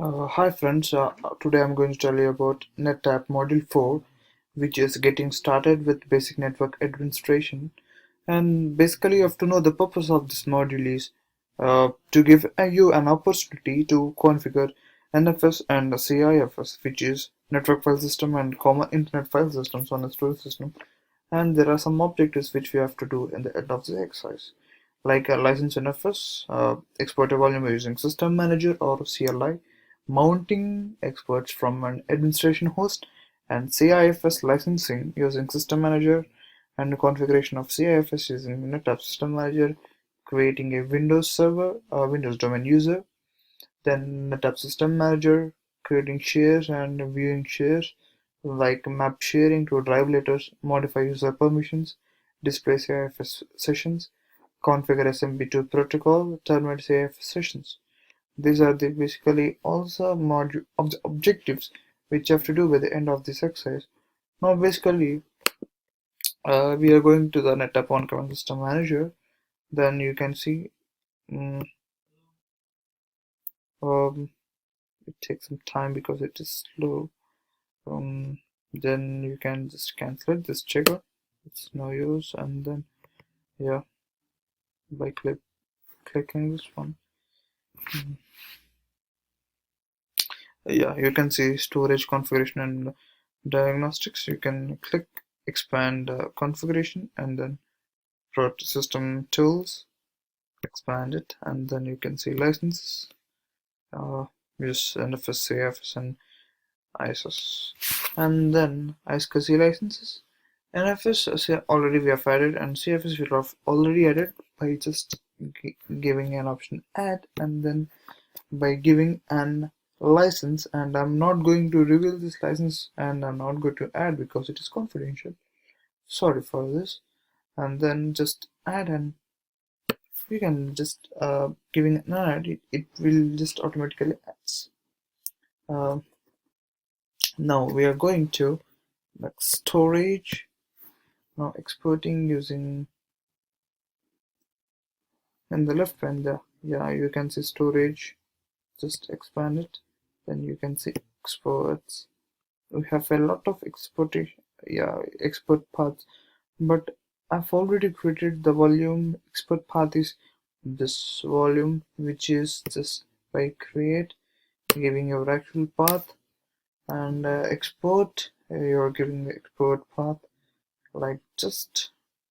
Hi friends, today I'm going to tell you about NetApp Module 4, which is getting started with basic network administration. And basically you have to know the purpose of this module is to give you an opportunity to configure NFS and CIFS, which is Network File System and Common Internet File Systems on a storage system. And there are some objectives which we have to do in the end of the exercise, like a license NFS, export a volume using System Manager or CLI, mounting exports from an administration host, and CIFS licensing using System Manager, and configuration of CIFS using NetApp System Manager, creating a Windows server, a Windows domain user, then NetApp System Manager, creating shares and viewing shares, like map sharing to drive letters, modify user permissions, display CIFS sessions, configure SMB2 protocol, terminate CIFS sessions. These are the basically also objectives which you have to do by the end of this exercise. Now basically we are going to the NetApp on-command system manager. Then you can see mm, um, it takes some time because it is slow. Then you can just cancel it, this checker, it's no use. And then yeah, by clicking this one, yeah, you can see storage configuration and diagnostics. You can click expand configuration and then system tools, expand it, and then you can see licenses, use NFS, CFS, and ISS, and then ISCSI licenses. NFS already we have added, and CFS we have already added by just giving an option add, and then by giving an license. And I'm not going to reveal this license, and I'm not going to add because it is confidential. Sorry for this. And then just add, and you can just giving an add, it will just automatically adds. Uh, Now we are going to like storage. Now exporting using in the left pane there. Yeah, you can see storage. Just expand it. Then you can see exports. We have a lot of exportation. Yeah, export paths. But I've already created the volume. Export path is this volume, which is just by create, giving your actual path, and export. You're giving the export path, like just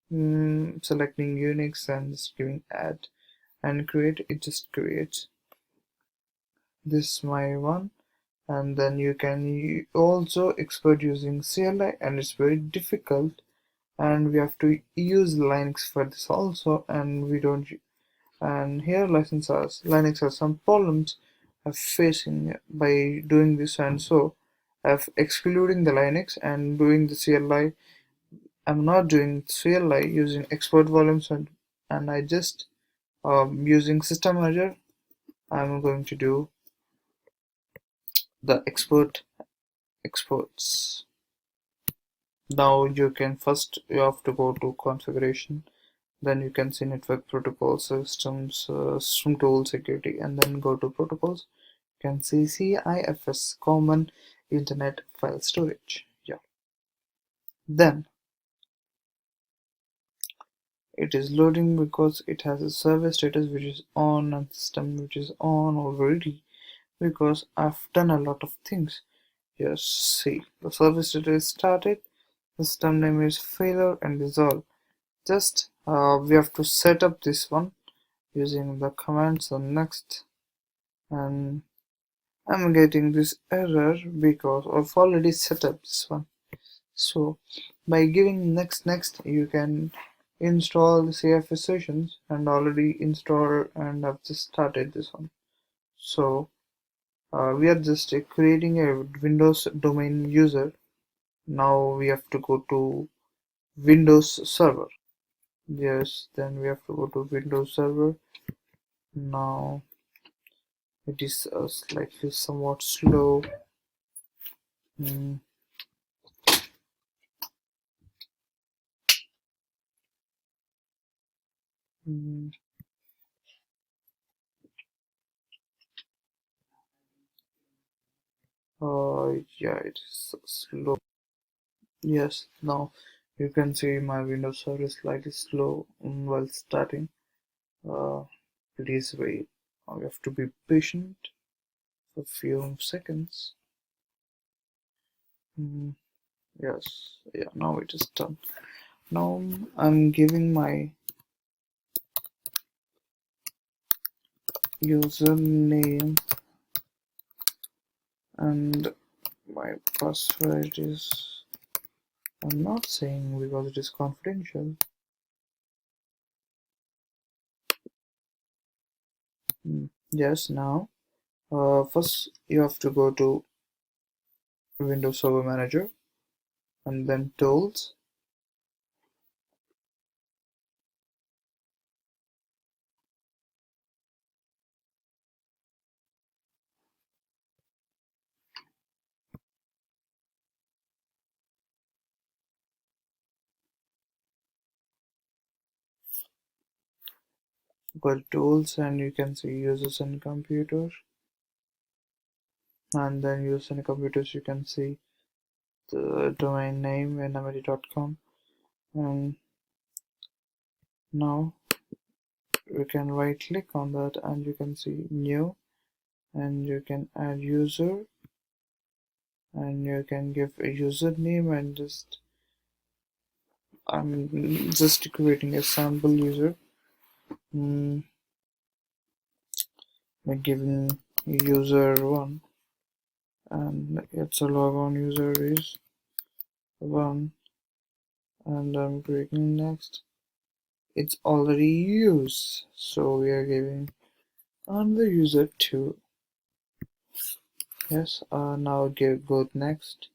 selecting Unix and just giving add and create. It just creates this my one. And then you can also export using CLI, and it's very difficult, and we have to use Linux for this also, and we don't. And here Linux has some problems of facing by doing this, and so I've excluding the Linux and doing the CLI. I'm not doing CLI using export volumes, and I just using system manager. I'm going to do the exports. Now you have to go to configuration, then you can see network protocol systems, system tool security, and then go to protocols. You can see CIFS, common internet file storage. Yeah, then it is loading because it has a server status which is on and system which is on already, because I've done a lot of things. Yes, see, the service status started, the system name is failure, and resolve. Just we have to set up this one using the commands on next, and I'm getting this error because I've already set up this one. So by giving next, you can install the CFS sessions, and already installed, and I've just started this one. So we are just creating a Windows domain user. Now we have to go to Windows Server. Yes, then we have to go to Windows Server. Now it is slightly somewhat slow. Mm, mm. Yeah, it is slow. Yes, now you can see my Windows server is slightly slow while starting. Uh, Please wait. You have to be patient for a few seconds. Mm, yes, yeah, now it is done. Now I'm giving my username and my password is, I'm not saying because it is confidential. Yes, now first you have to go to Windows Server Manager and then Tools. Go to Tools and you can see Users and Computers, and then Users and Computers you can see the domain name nmd.com, and now we can right click on that and you can see New, and you can add user, and you can give a username, and I'm just creating a sample user. By giving user 1, and its a logon user is 1, and I'm clicking next. It's already used, so we are giving another user 2. Yes, now go next.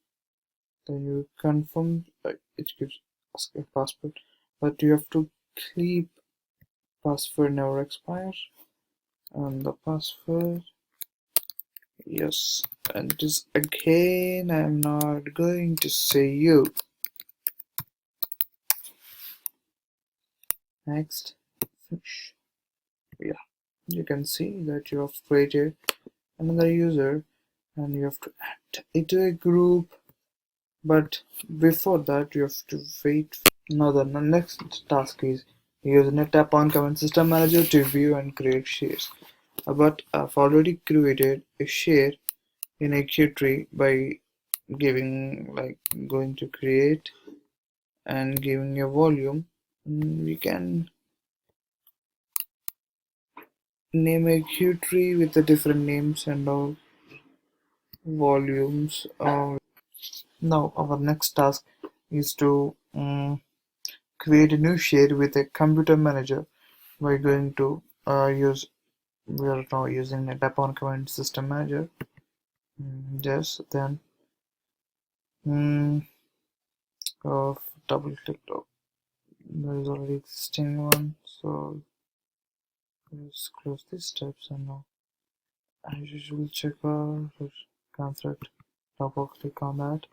Then you confirm. It gives ask a password, but you have to keep password never expires, and the password, yes, and this again I'm not going to say you. Next, finish. Yeah, you can see that you have created another user and you have to add it to a group, but before that you have to wait. Now the next task is use NetApp on Command System Manager to view and create shares. But I've already created a share in a queue tree by giving, like, going to create and giving a volume. We can name a queue tree with the different names and all volumes. Now our next task is to create a new share with a computer manager. We're going to use, we are now using a tap on command system manager. Yes, then mm, double click. There is already existing one, so let's close these steps, and now as usual check our conflict. Double click on that.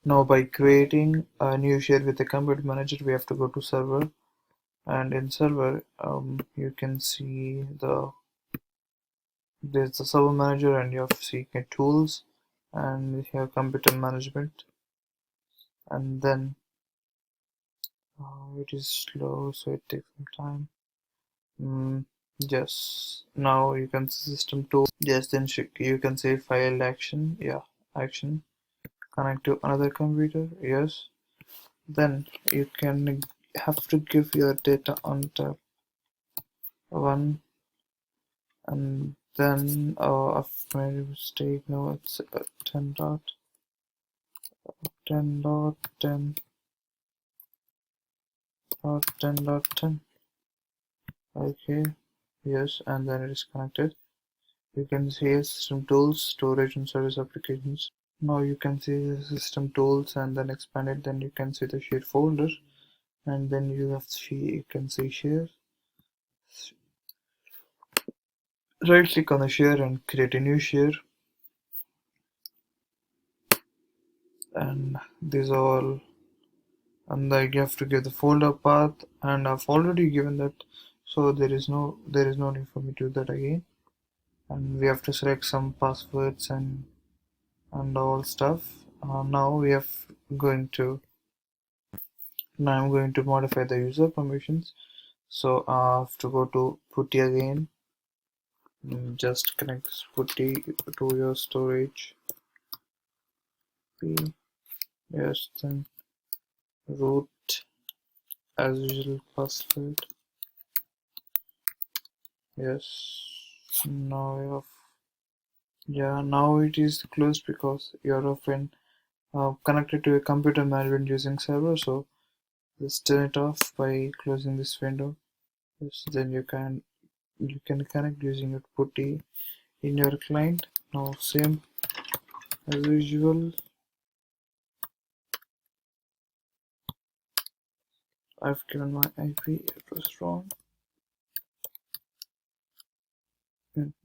Now by creating a new share with a computer manager, we have to go to server, and in server you can see there's the server manager, and you have to see tools, and here computer management, and then it is slow, so it takes some time. Yes, now you can see system tools. Yes, then you can say file action. Yeah, action connect to another computer. Yes, then you can have to give your data on tab 1, and then I've made a mistake. No, it's 10 dot 10 dot 10 dot 10 dot 10. Okay, yes, and then it is connected. You can see system tools, storage and service applications. Now you can see the system tools and then expand it. Then you can see the share folder, and then you can see share. Right click on the share and create a new share, and these all, and then you have to give the folder path, and I've already given that, so there is no need for me to do that again. And we have to select some passwords and all stuff. Now I'm going to modify the user permissions. So I have to go to putty again. Just connect this putty to your storage. Yes, then root as usual password. Yes. Now now it is closed because you're often connected to a computer management using server. So just turn it off by closing this window. Yes, then you can connect using your putty in your client. Now same as usual. I've given my IP address wrong.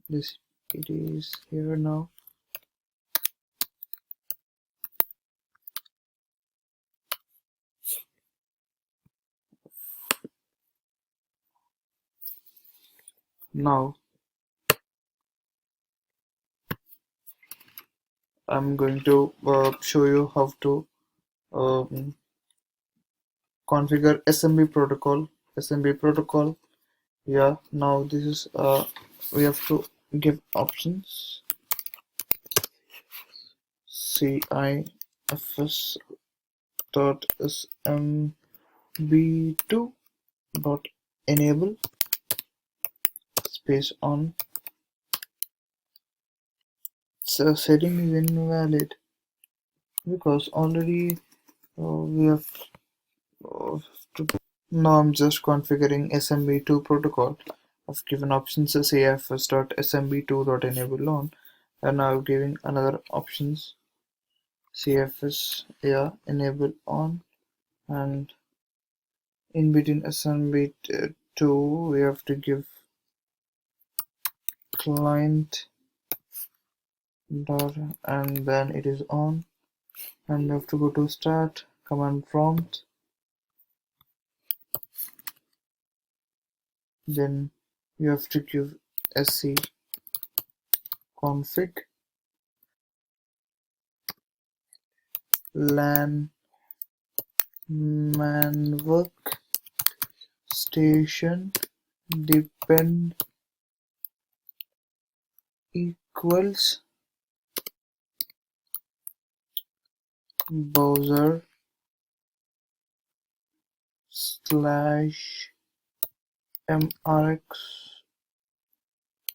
This it is here now. Now I'm going to show you how to um, configure SMB protocol. SMB protocol. Yeah. Now this is we have to give options. CIFS dot SMB2 dot enable space on. So setting is invalid because already we have to. Now I'm just configuring SMB2 protocol. I've given options as CFS.SMB2.enable on, and now I'm giving another options CFS enable on, and in between SMB2 we have to give client dot, and then it is on, and we have to go to start command prompt. Then you have to give sc config lan manwork station depend equals browser slash mrx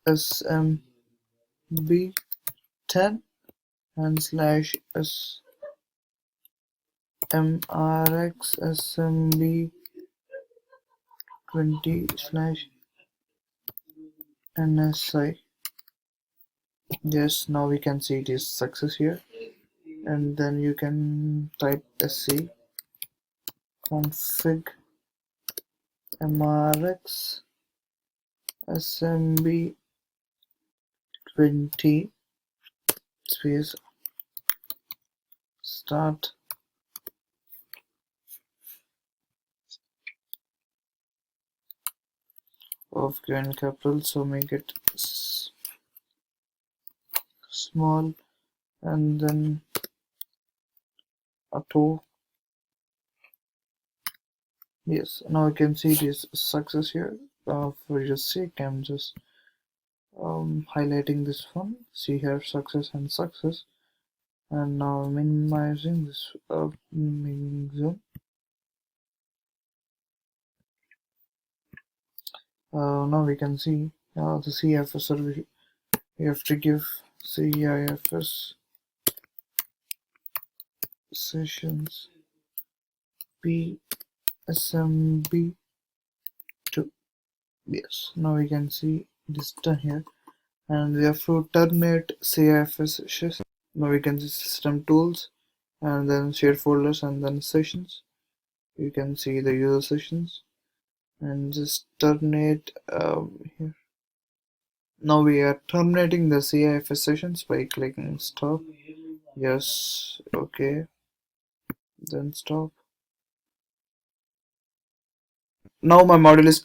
smb10 and slash mrx smb20 slash nsi. Yes, now we can see it is success here, and then you can type sc config mrx smb20 space start of given capital, so make it small, and then auto. Yes, now you can see it is success here. For your sake, I'm just highlighting this one. See here, success and success, and now minimizing this zoom. Now we can see the CIFS service. We have to give CIFS sessions PSMB2. Yes, now we can see this done here, and we have to terminate CIFS sessions. Now we can see system tools, and then shared folders, and then sessions. You can see the user sessions, and just terminate here. Now we are terminating the CIFS sessions by clicking stop. Yes, okay, then stop. Now my module is